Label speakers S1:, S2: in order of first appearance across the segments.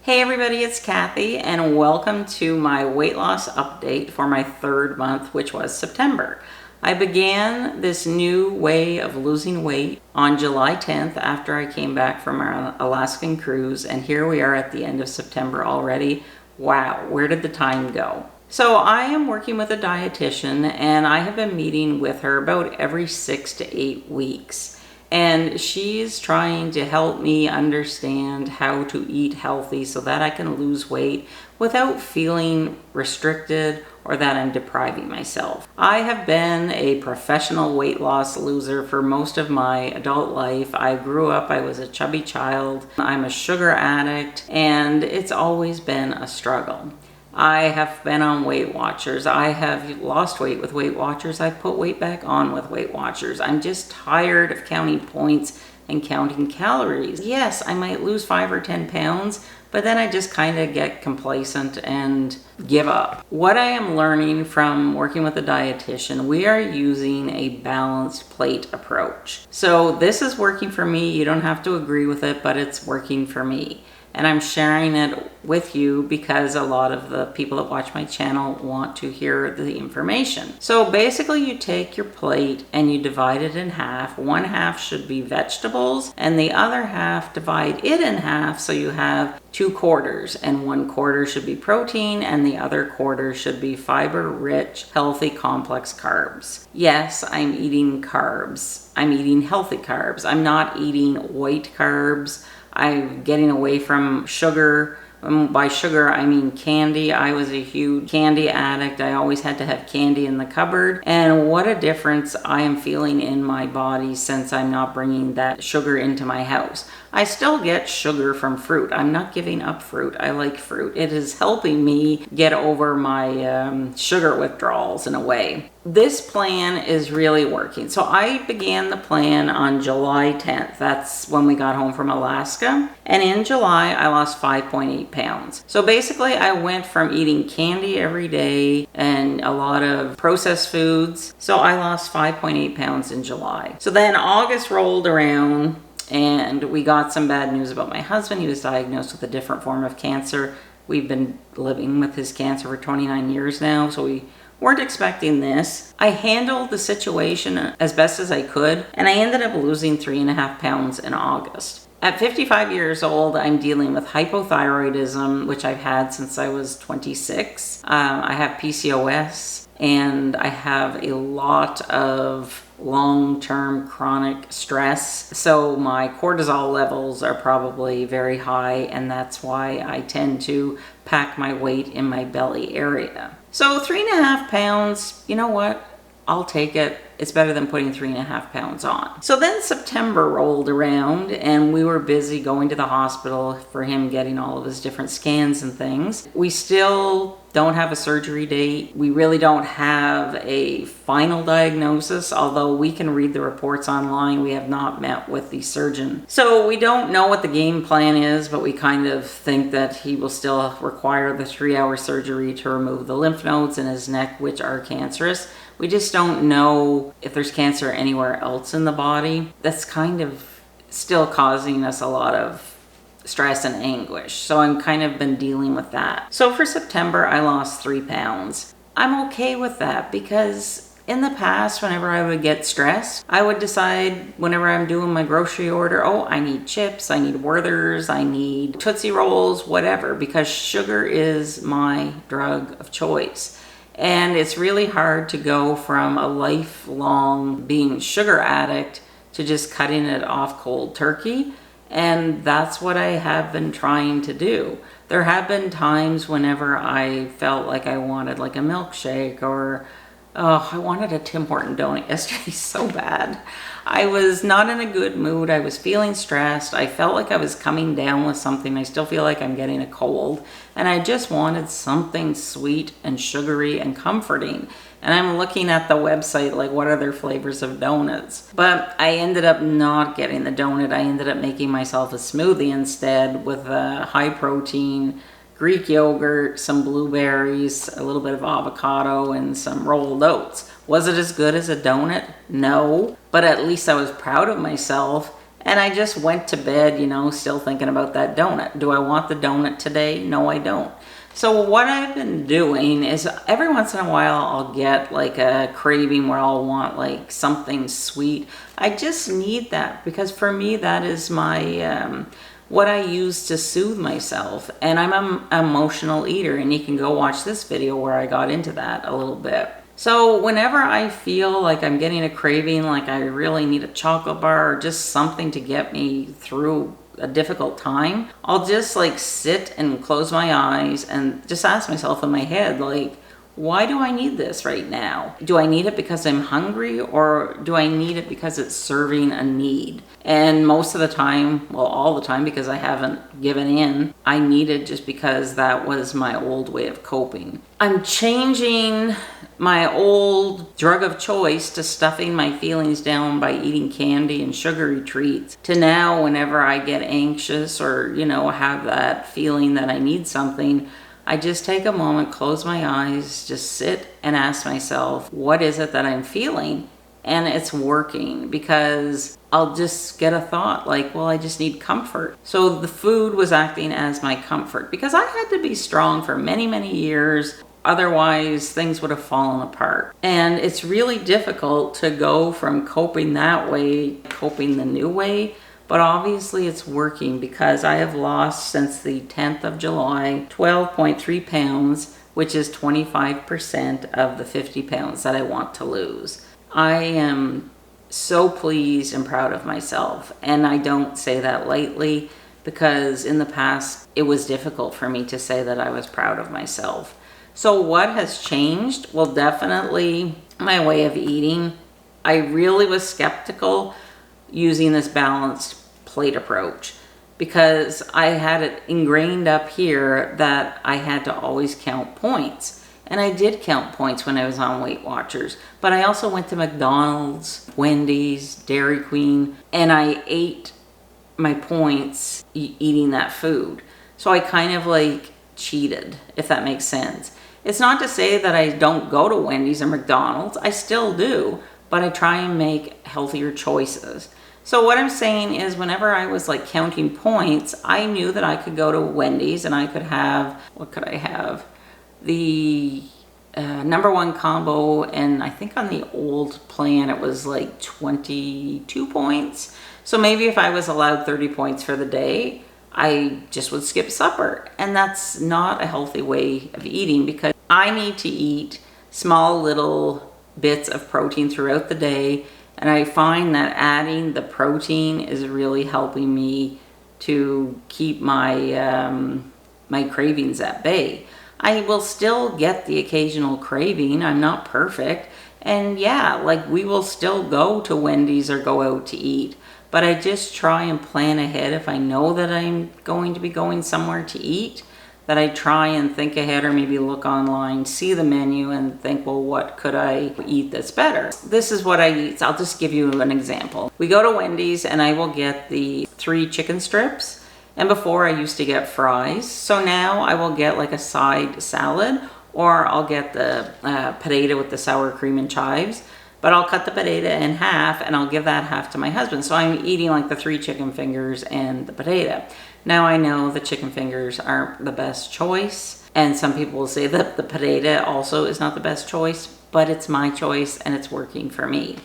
S1: Hey everybody, it's Kathy and welcome to my weight loss update for my third month, which was September. I began this new way of losing weight on July 10th after I came back from our Alaskan cruise, and here we are at the end of September already. Wow, where did the time go? So I am working with a dietitian and I have been meeting with her about every 6 to 8 weeks. And she's trying to help me understand how to eat healthy so that I can lose weight without feeling restricted or that I'm depriving myself. I have been a professional weight loss loser for most of my adult life. I grew up, I was a chubby child. I'm a sugar addict, and it's always been a struggle. I have been on Weight Watchers. I have lost weight with Weight Watchers. I've put weight back on with Weight Watchers. I'm just tired of counting points and counting calories. Yes, I might lose 5 or 10 pounds, but then I just kind of get complacent and give up. What I am learning from working with a dietitian, we are using a balanced plate approach. So this is working for me. You don't have to agree with it, but it's working for me. And I'm sharing it with you because a lot of the people that watch my channel want to hear the information. So basically you take your plate and you divide it in half. One half should be vegetables and the other half, divide it in half so you have 2 quarters, and 1 quarter should be protein and the other quarter should be fiber-rich, healthy, complex carbs. Yes, I'm eating carbs. I'm eating healthy carbs. I'm not eating white carbs. I'm getting away from sugar. By sugar, I mean candy. I was a huge candy addict. I always had to have candy in the cupboard. And what a difference I am feeling in my body since I'm not bringing that sugar into my house. I still get sugar from fruit. I'm not giving up fruit. I like fruit. It is helping me get over my sugar withdrawals in a way. This plan is really working. So I began the plan on July 10th. That's when we got home from Alaska. And in July, I lost 5.8 pounds. So basically, I went from eating candy every day and a lot of processed foods. So I lost 5.8 pounds in July. So then August rolled around and we got some bad news about my husband. He was diagnosed with a different form of cancer. We've been living with his cancer for 29 years now, so we weren't expecting this. I handled the situation as best as I could, and I ended up losing 3.5 pounds in August. At 55 years old, I'm dealing with hypothyroidism, which I've had since I was 26. I have PCOS, and I have a lot of long-term chronic stress. So my cortisol levels are probably very high, and that's why I tend to pack my weight in my belly area. So 3.5 pounds, you know what? I'll take it. It's better than putting 3.5 pounds on. So then September rolled around and we were busy going to the hospital for him getting all of his different scans and things. We still don't have a surgery date. We really don't have a final diagnosis, although we can read the reports online. We have not met with the surgeon. So we don't know what the game plan is, but we kind of think that he will still require the 3-hour surgery to remove the lymph nodes in his neck, which are cancerous. We just don't know if there's cancer anywhere else in the body. That's kind of still causing us a lot of stress and anguish. So I'm kind of been dealing with that. So for September, I lost 3 pounds. I'm okay with that because in the past, whenever I would get stressed, I would decide whenever I'm doing my grocery order, oh, I need chips, I need Werther's, I need Tootsie Rolls, whatever, because sugar is my drug of choice. And it's really hard to go from a lifelong being sugar addict to just cutting it off cold turkey. And that's what I have been trying to do. There have been times whenever I felt like I wanted like a milkshake or I wanted a Tim Horton donut yesterday so bad. I was not in a good mood. I was feeling stressed. I felt like I was coming down with something. I still feel like I'm getting a cold. And I just wanted something sweet and sugary and comforting. And I'm looking at the website, like what are their flavors of donuts? But I ended up not getting the donut. I ended up making myself a smoothie instead with a high protein Greek yogurt, some blueberries, a little bit of avocado, and some rolled oats. Was it as good as a donut? No, but at least I was proud of myself And I just went to bed, you know, still thinking about that donut. Do I want the donut today? No, I don't. So what I've been doing is every once in a while I'll get like a craving where I'll want like something sweet. I just need that because for me that is my what I use to soothe myself. And I'm an emotional eater, and you can go watch this video where I got into that a little bit. So whenever I feel like I'm getting a craving, like I really need a chocolate bar or just something to get me through a difficult time, I'll just like sit and close my eyes and just ask myself in my head, like, why do I need this right now? Do I need it because I'm hungry, or do I need it because it's serving a need? And most of the time, well, all the time, because I haven't given in, I need it just because that was my old way of coping. I'm changing my old drug of choice to stuffing my feelings down by eating candy and sugary treats to now whenever I get anxious or, you know, have that feeling that I need something, I just take a moment, close my eyes, just sit and ask myself, what is it that I'm feeling? And it's working because I'll just get a thought like, well, I just need comfort. So the food was acting as my comfort because I had to be strong for many, many years. Otherwise, things would have fallen apart. And it's really difficult to go from coping that way, coping the new way. But obviously it's working because I have lost since the 10th of July 12.3 pounds, which is 25% of the 50 pounds that I want to lose. I am so pleased and proud of myself. And I don't say that lightly because in the past it was difficult for me to say that I was proud of myself. So what has changed? Well, definitely my way of eating. I really was skeptical using this balanced plate approach because I had it ingrained up here that I had to always count points. And I did count points when I was on Weight Watchers, but I also went to McDonald's, Wendy's, Dairy Queen, and I ate my points eating that food. So I kind of like cheated, if that makes sense. It's not to say that I don't go to Wendy's or McDonald's, I still do, but I try and make healthier choices. So what I'm saying is whenever I was like counting points, I knew that I could go to Wendy's and I could have, what could I have? The #1 combo, and I think on the old plan it was like 22 points. So maybe if I was allowed 30 points for the day, I just would skip supper. And that's not a healthy way of eating because I need to eat small little bits of protein throughout the day. And I find that adding the protein is really helping me to keep my my cravings at bay. I will still get the occasional craving. I'm not perfect. And yeah, like we will still go to Wendy's or go out to eat. But I just try and plan ahead if I know that I'm going to be going somewhere to eat, that I try and think ahead or maybe look online, see the menu and think, well, what could I eat that's better? This is what I eat. I'll just give you an example. We go to Wendy's and I will get the 3 chicken strips. And before I used to get fries. So now I will get like a side salad, or I'll get the potato with the sour cream and chives. But I'll cut the potato in half and I'll give that half to my husband. So I'm eating like the 3 chicken fingers and the potato. Now I know the chicken fingers aren't the best choice. And some people will say that the potato also is not the best choice, but it's my choice and it's working for me.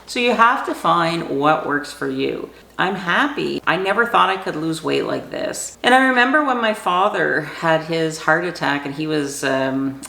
S1: So you have to find what works for you. I'm happy. I never thought I could lose weight like this. And I remember when my father had his heart attack and he was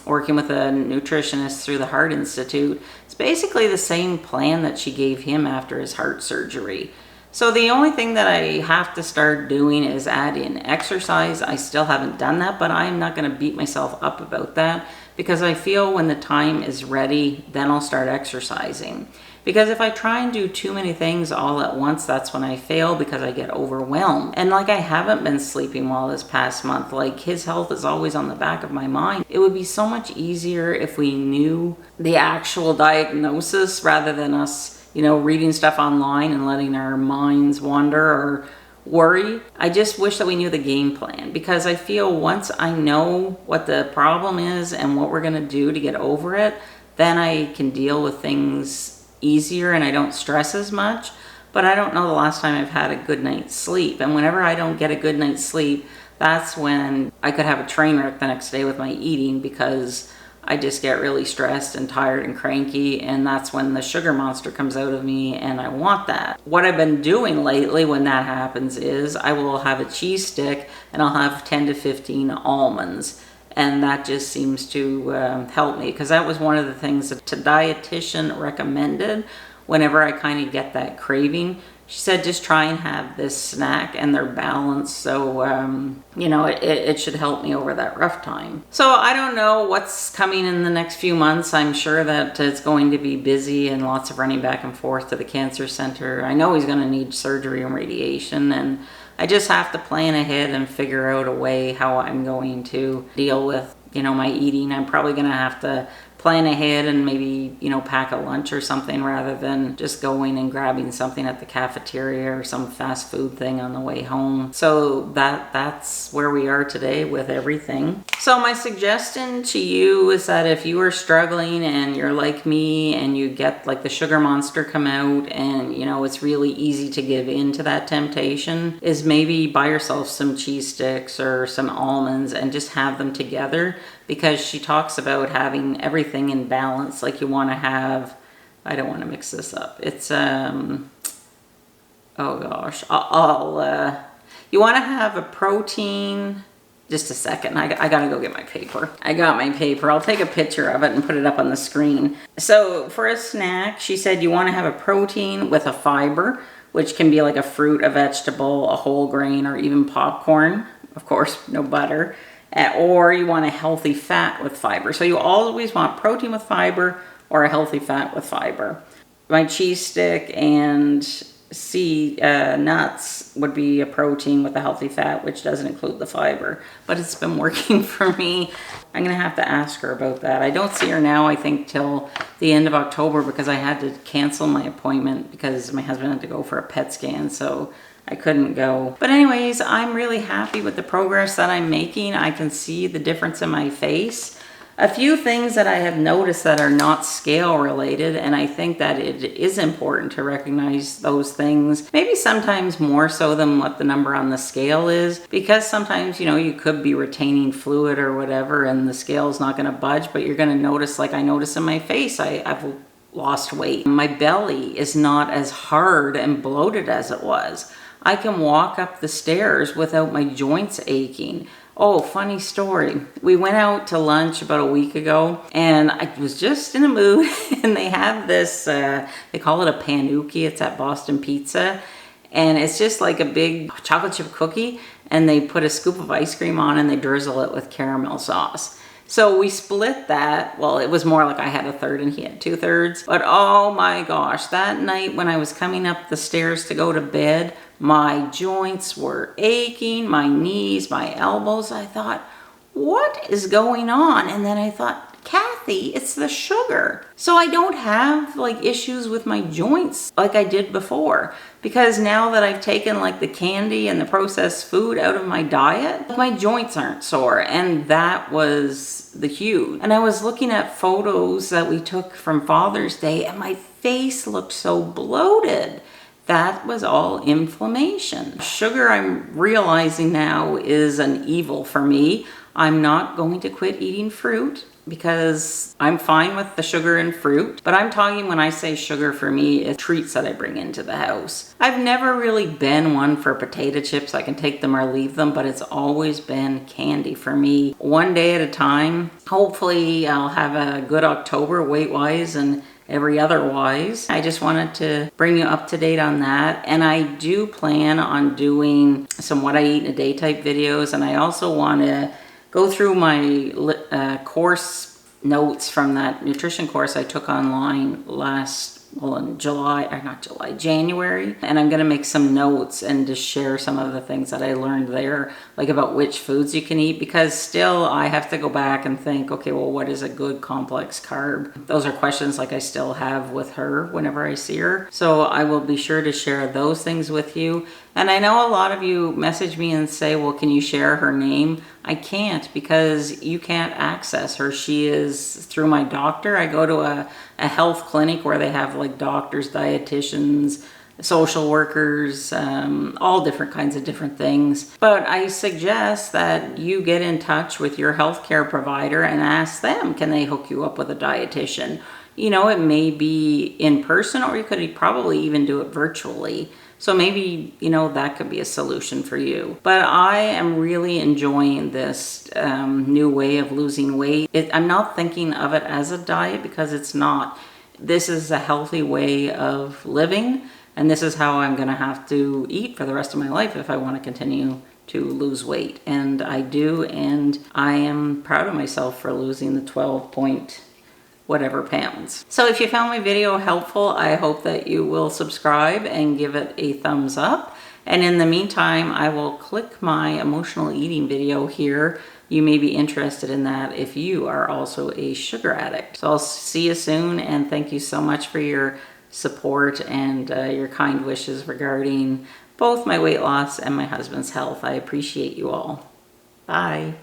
S1: working with a nutritionist through the Heart Institute. It's basically the same plan that she gave him after his heart surgery. So the only thing that I have to start doing is add in exercise. I still haven't done that, but I'm not going to beat myself up about that because I feel when the time is ready, then I'll start exercising. Because if I try and do too many things all at once, that's when I fail because I get overwhelmed. And like I haven't been sleeping well this past month, like his health is always on the back of my mind. It would be so much easier if we knew the actual diagnosis rather than us, you know, reading stuff online and letting our minds wander or worry. I just wish that we knew the game plan because I feel once I know what the problem is and what we're gonna do to get over it, then I can deal with things easier and I don't stress as much. but I don't know the last time I've had a good night's sleep. And whenever I don't get a good night's sleep, that's when I could have a train wreck the next day with my eating, because I just get really stressed and tired and cranky, and that's when the sugar monster comes out of me, and I want that. What I've been doing lately when that happens is I will have a cheese stick and I'll have 10 to 15 almonds, and that just seems to help me, because that was one of the things that the dietitian recommended whenever I kind of get that craving. She said just try and have this snack, and they're balanced, so you know, it should help me over that rough time. So I don't know what's coming in the next few months. I'm sure that it's going to be busy and lots of running back and forth to the cancer center. I know he's going to need surgery and radiation, and I just have to plan ahead and figure out a way how I'm going to deal with, you know, my eating. I'm probably going to have to plan ahead and maybe, you know, pack a lunch or something rather than just going and grabbing something at the cafeteria or some fast food thing on the way home. So that's where we are today with everything. So my suggestion to you is that if you are struggling and you're like me and you get like the sugar monster come out, and you know it's really easy to give in to that temptation, is maybe buy yourself some cheese sticks or some almonds and just have them together, because she talks about having everything in balance. Like you want to have, I don't want to mix this up. It's, oh gosh, you want to have a protein, just a second, I gotta go get my paper. I got my paper. I'll take a picture of it and put it up on the screen. So for a snack, she said you want to have a protein with a fiber, which can be like a fruit, a vegetable, a whole grain, or even popcorn. Of course, no butter. Or you want a healthy fat with fiber. So you always want protein with fiber or a healthy fat with fiber. My cheese stick and nuts would be a protein with a healthy fat, which doesn't include the fiber. But it's been working for me. I'm going to have to ask her about that. I don't see her now, I think, till the end of October, because I had to cancel my appointment because my husband had to go for a PET scan. So I couldn't go. But anyways, I'm really happy with the progress that I'm making. I can see the difference in my face. A few things that I have noticed that are not scale related, and I think that it is important to recognize those things, maybe sometimes more so than what the number on the scale is, because sometimes, you know, you could be retaining fluid or whatever and the scale is not going to budge, but you're going to notice, like I notice in my face, I've lost weight. My belly is not as hard and bloated as it was. I can walk up the stairs without my joints aching. Oh, funny story. We went out to lunch about a week ago, and I was just in a mood, and they have this, they call it a panuki. It's at Boston Pizza, and it's just like a big chocolate chip cookie, and they put a scoop of ice cream on and they drizzle it with caramel sauce. So we split that. Well, it was more like I had a third and he had 2/3. But oh my gosh, that night when I was coming up the stairs to go to bed, my joints were aching, my knees, my elbows. I thought, what is going on? And then I thought, Cathy, it's the sugar. So I don't have like issues with my joints like I did before, because now that I've taken like the candy and the processed food out of my diet, my joints aren't sore, and that was the huge. And I was looking at photos that we took from Father's Day, and my face looked so bloated. That was all inflammation. Sugar, I'm realizing now, is an evil for me. I'm not going to quit eating fruit, because I'm fine with the sugar and fruit. But I'm talking, when I say sugar, for me, it's treats that I bring into the house. I've never really been one for potato chips. I can take them or leave them, but it's always been candy for me. One day at a time. Hopefully I'll have a good October weight-wise and every otherwise. I just wanted to bring you up to date on that. And I do plan on doing some what I eat in a day type videos. And I also want to go through my course notes from that nutrition course I took online in January. And I'm going to make some notes and just share some of the things that I learned there, like about which foods you can eat, because still I have to go back and think, okay, well, what is a good complex carb? Those are questions like I still have with her whenever I see her. So I will be sure to share those things with you. And I know a lot of you message me and say, well, can you share her name? I can't, because you can't access her. She is through my doctor. I go to a health clinic where they have like doctors, dietitians, social workers, all different kinds of different things. But I suggest that you get in touch with your healthcare provider and ask them, can they hook you up with a dietitian? You know, it may be in person, or you could probably even do it virtually. So maybe, you know, that could be a solution for you. But I am really enjoying this new way of losing weight. I'm not thinking of it as a diet, because it's not. This is a healthy way of living, and this is how I'm going to have to eat for the rest of my life if I want to continue to lose weight. And I do, and I am proud of myself for losing the 12 point whatever pounds. So if you found my video helpful, I hope that you will subscribe and give it a thumbs up. And in the meantime, I will click my emotional eating video here. You may be interested in that if you are also a sugar addict. So I'll see you soon, and thank you so much for your support and your kind wishes regarding both my weight loss and my husband's health. I appreciate you all. Bye.